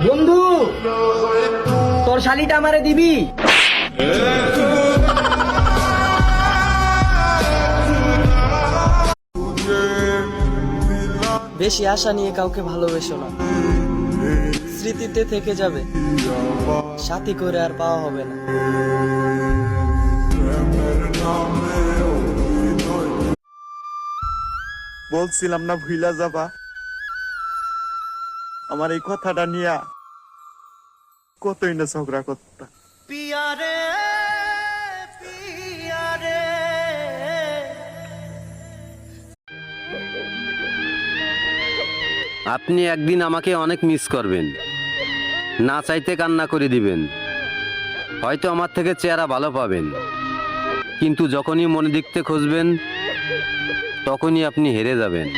বন্ধু, তোর শালিটা আমারে দিবি? বেশি আশা নিয়ে কাউকে ভালোবেসো না, স্মৃতিতে থেকে যাবে, সাথী করে আর পাওয়া হবে না। বলছিলাম না ভুইলা যাবা, আমার এই কথাটা নিয়া কতই না ঝগড়া করতা। আপনি একদিন আমাকে অনেক মিস করবেন, না চাইতে কান্না করে দিবেন, হয়তো আমার থেকে চেহারা ভালো পাবেন, কিন্তু যখনই মনে দেখতে খুঁজবেন তখনই আপনি হেরে যাবেন।